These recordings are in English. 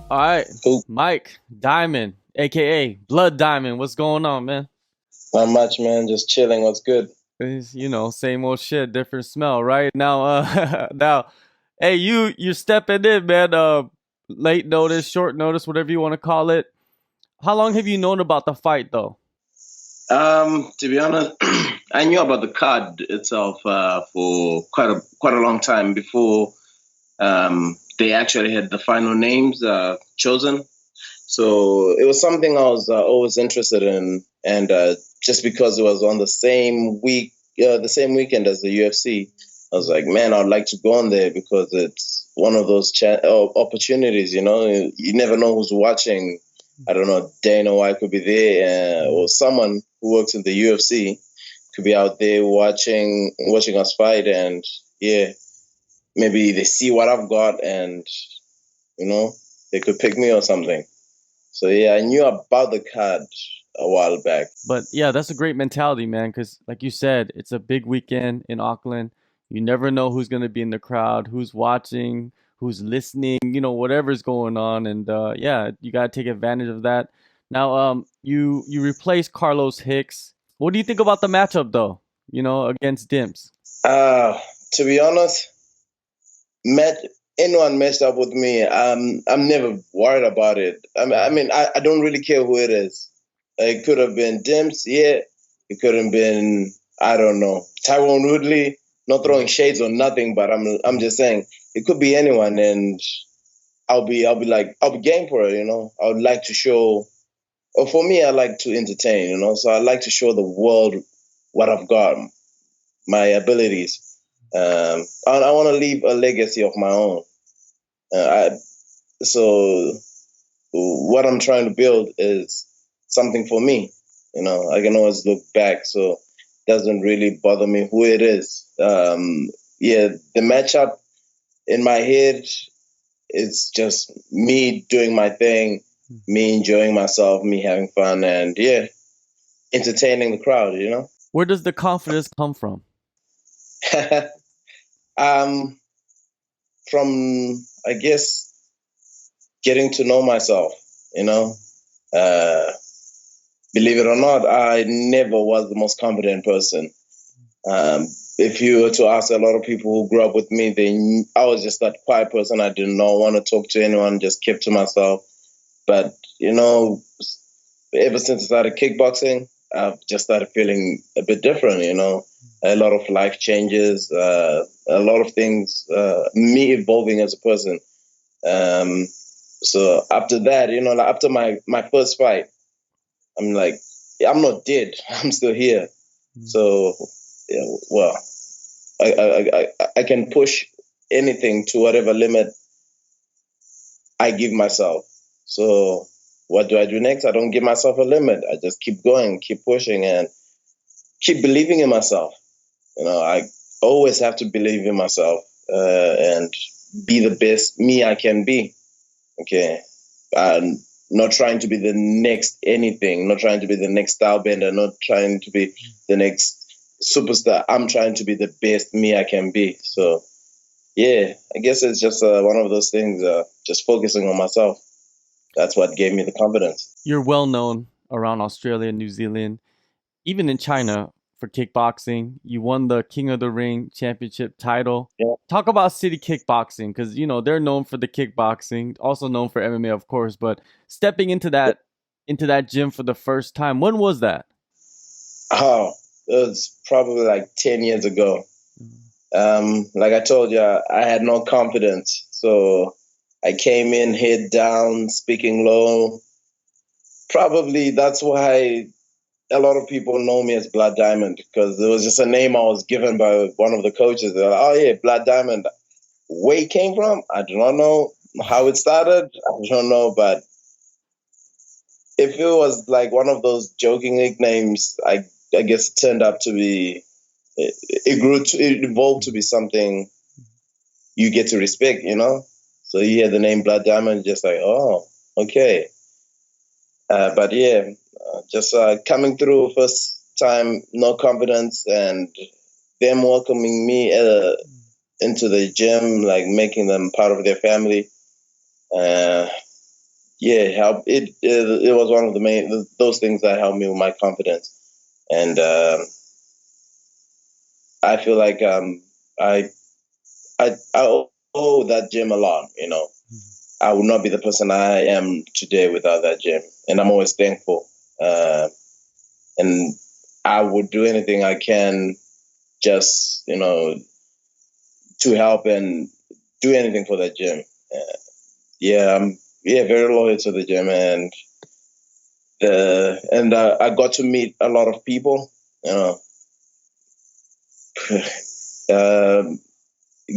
All right, Cool. Mike Diamond, aka Blood Diamond. What's going on, man? Not much, man. Just chilling. What's good? Same old shit, different smell, right? Now, now, hey, you're stepping in, man. Late notice, short notice, whatever you want to call it. How long have you known about the fight, though? To be honest, I knew about the card itself for quite a long time before they actually had the final names chosen. So it was something I was always interested in, and just because it was on the same weekend as the UFC, I was like, man, I'd like to go on there because it's one of those opportunities. You never know who's watching. I don't know, Dana White could be there, or someone who works in the UFC could be out there watching us fight, and yeah, maybe they see what I've got, and you know, they could pick me or something. So yeah, I knew about the card a while back. But yeah, that's a great mentality, man. Because like you said, it's a big weekend in Auckland. You never know who's gonna be in the crowd, who's watching, who's listening. Whatever's going on, and yeah, you gotta take advantage of that. Now, you replaced Carlos Hicks. What do you think about the matchup, though? Against Dimps. Uh to be honest, met anyone messed up with me, I'm never worried about it. I don't really care who it is. It could have been Dimps, yeah. It could have been, I don't know, Tyron Woodley. Not throwing shades or nothing, but I'm just saying it could be anyone, and I'll be game for it. I would like to show. Or for me, I like to entertain. So I like to show the world what I've got, my abilities. I want to leave a legacy of my own. Uh, I, so what I'm trying to build is something for me. I can always look back, so it doesn't really bother me who it is. Yeah, the matchup in my head is just me doing my thing, me enjoying myself, me having fun, and yeah, entertaining the crowd. Where does the confidence come from? um, from I guess getting to know myself. You know, uh, believe it or not, I never was the most confident person. Um, if you were to ask a lot of people who grew up with me, I was just that quiet person. I did not want to talk to anyone, just kept to myself. But ever since I started kickboxing, I've just started feeling a bit different. A lot of life changes, a lot of things, me evolving as a person. Um, so after that, like after my first fight, I'm like, yeah, I'm not dead. I'm still here. So, yeah, well, I can push anything to whatever limit I give myself. So what do I do next? I don't give myself a limit. I just keep going, keep pushing, and keep believing in myself. I always have to believe in myself and be the best me I can be. Okay. I'm not trying to be the next anything, not trying to be the next style bender, not trying to be the next superstar. I'm trying to be the best me I can be. So, yeah, I guess it's just one of those things, just focusing on myself. That's what gave me the confidence. You're well known around Australia, New Zealand, even in China for kickboxing. You won the King of the Ring championship title. Yeah. Talk about City Kickboxing because they're known for the kickboxing, also known for MMA, of course. But stepping into that gym for the first time, when was that? Oh, it was probably like 10 years ago. Like I told you, I had no confidence. So I came in head down, speaking low. Probably that's why a lot of people know me as Blood Diamond, because it was just a name I was given by one of the coaches. They're like, oh, yeah, Blood Diamond. Where it came from, I do not know. How it started, I don't know. But if it was like one of those joking nicknames, I guess it turned out to be, it evolved to be something you get to respect. So you hear the name Blood Diamond, just like, oh, okay. But yeah, just coming through first time, no confidence, and them welcoming me into the gym, like making them part of their family. Uh, yeah, help it was one of the main those things that helped me with my confidence, and I feel like I I owe that gym a lot. I would not be the person I am today without that gym, and I'm always thankful. And I would do anything I can, just to help and do anything for that gym. Yeah, I'm very loyal to the gym, and I got to meet a lot of people. You know, um,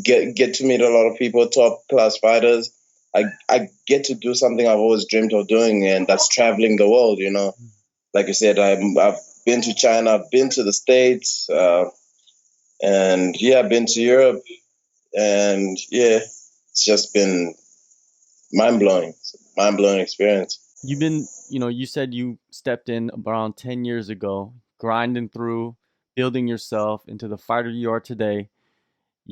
get to meet a lot of people, top class fighters. I get to do something I've always dreamed of doing, and that's traveling the world. Like I said, I've been to China, I've been to the States, and yeah, I've been to Europe, and yeah, it's just been mind blowing experience. You've been, you said you stepped in around 10 years ago, grinding through, building yourself into the fighter you are today.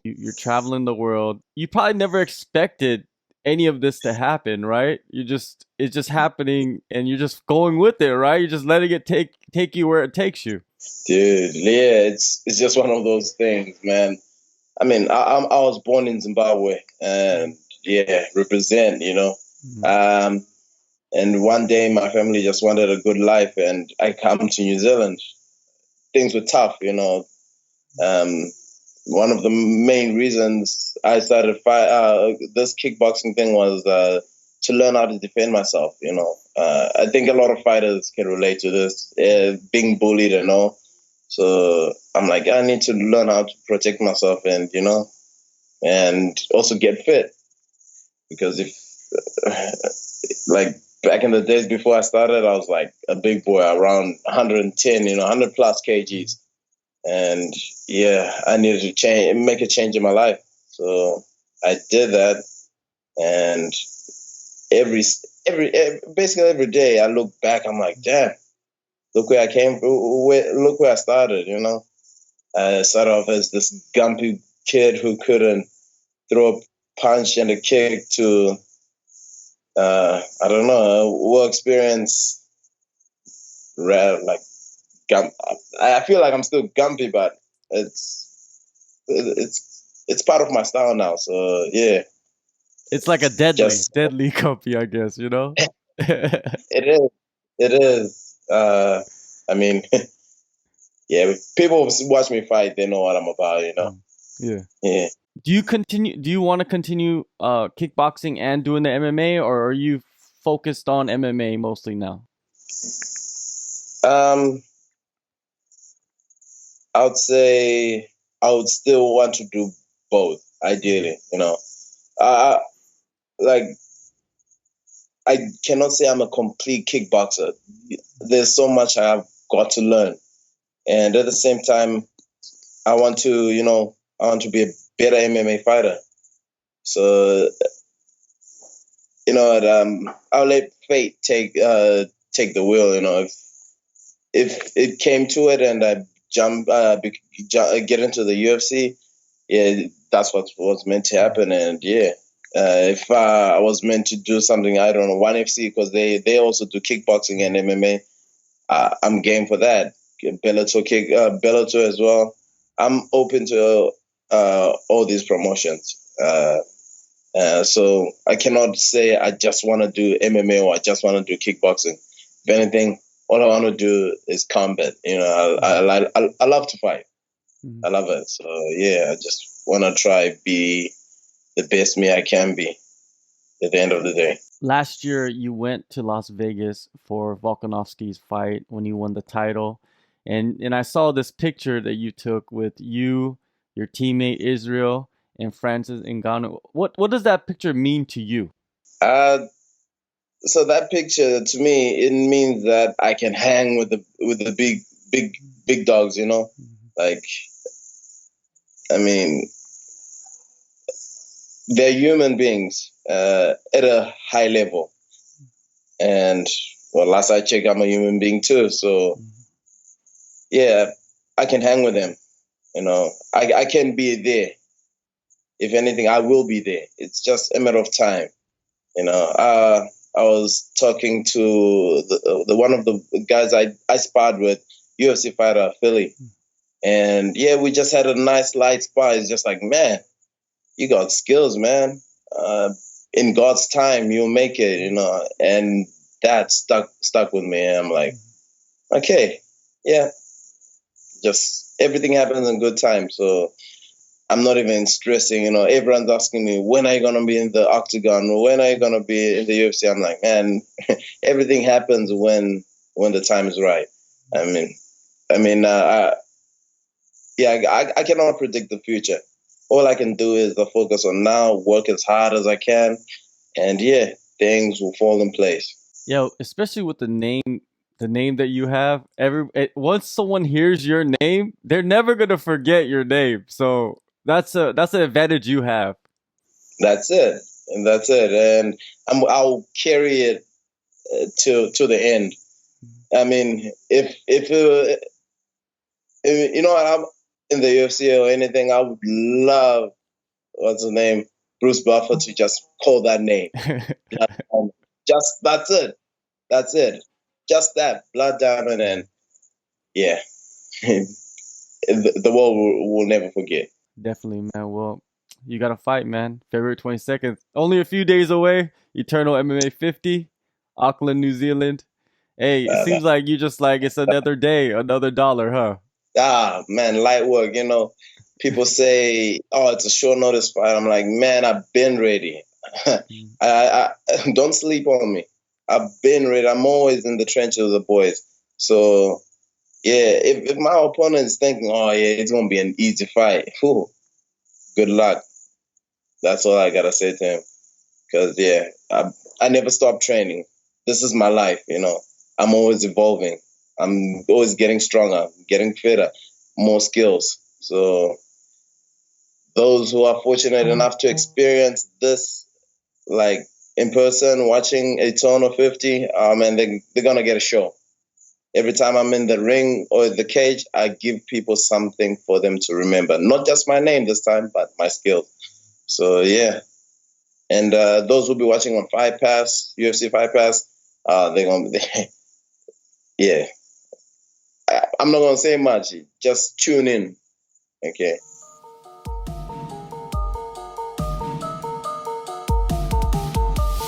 You're traveling the world. You probably never expected any of this to happen, right? It's just happening and you're just going with it, right? You're just letting it take you where it takes you. Dude, yeah, it's just one of those things, man. I mean, I was born in Zimbabwe, and yeah, represent, Mhm. Um, and one day my family just wanted a good life, and I come to New Zealand. Things were tough. Um, One of the main reasons I started this kickboxing thing was to learn how to defend myself. I think a lot of fighters can relate to this, being bullied and all. So I'm like, I need to learn how to protect myself, and also get fit, because if like back in the days before I started, I was like a big boy around 110, 100 plus kgs, and yeah, I needed to make a change in my life. So I did that, and every basically every day I look back, I'm like, damn, look where I came from, look where I started. I started off as this gumpy kid who couldn't throw a punch and a kick to I don't know, work experience, like gum. I feel like I'm still gumpy, but it's part of my style now. So yeah, It's like a deadly, just deadly copy, I guess, you know? it is. It is. I mean, yeah. If people watch me fight, they know what I'm about. Mm. Yeah. Yeah. Do you want to continue kickboxing and doing the MMA, or are you focused on MMA mostly now? Um, I would say I would still want to do both. Ideally, uh, like I cannot say I'm a complete kickboxer. There's so much I've got to learn, and at the same time, I want to be a better MMA fighter. So I'll let fate take the wheel. If it came to it and I get into the UFC, yeah, that's what was meant to happen. And yeah, if I was meant to do something, I don't know, ONE FC, because they also do kickboxing and MMA. I'm game for that. Bellator as well. I'm open to all these promotions. So I cannot say I just want to do MMA or I just want to do kickboxing. If anything, all I want to do is combat. I love to fight. I Mhm. love it. So yeah, I just want to try be the best me I can be at the end of the day. Last year, you went to Las Vegas for Volkanovski's fight when you won the title, and I saw this picture that you took with you, your teammate Israel, and Francis Ngannou. What does that picture mean to you? Uh, so that picture to me, it means that I can hang with the big dogs. Mhm. Like, I mean, they're human beings at a high level. And well, last I checked, I'm a human being too. So Mhm. yeah, I can hang with them. I can be there. If anything, I will be there. It's just a matter of time. I was talking to the one of the guys I sparred with, UFC fighter Philly, and yeah, we just had a nice light spar. It's just like, man, you got skills, man. In God's time, you'll make it, and that stuck with me. And I'm like, okay, yeah, just everything happens in good time. So I'm not even stressing. Everyone's asking me, when are you gonna be in the octagon? When are you gonna be in the UFC? I'm like, man, everything happens when the time is right. I mean, I cannot predict the future. All I can do is to focus on now, work as hard as I can, and yeah, things will fall in place. Yeah, especially with the name that you have. Once someone hears your name, they're never gonna forget your name. So that's an advantage you have. That's it, and that's it, and I'll carry it to the end. I mean, if I'm in the UFC or anything, I would love what's his name, Bruce Buffer, to just call that name. Just that's it. That's it. Just that blood diamond, and yeah, the world will never forget. Definitely, man. Well, you got to fight, man. February 22nd, only a few days away. Eternal MMA 50, Auckland, New Zealand. Hey, it Uh, seems like you just like it's another day, another dollar, huh? man, light work. People say, "Oh, it's a short notice fight." I'm like, man, I've been ready. I don't sleep on me. I've been ready. I'm always in the trenches with the boys. So yeah, if my opponent is thinking, "Oh yeah, it's gonna be an easy fight," whew, good luck. That's all I gotta say to him. Because yeah, I never stop training. This is my life. I'm always evolving. I'm always getting stronger, getting fitter, more skills. So those who are fortunate enough to experience this, like in person, watching a ton of 50, and they're gonna get a show. Every time I'm in the ring or the cage, I give people something for them to remember. Not just my name this time, but my skills. So yeah, and those who'll be watching on Fight Pass, UFC Fight Pass, they're gonna, yeah. I'm not gonna say much. Just tune in, okay?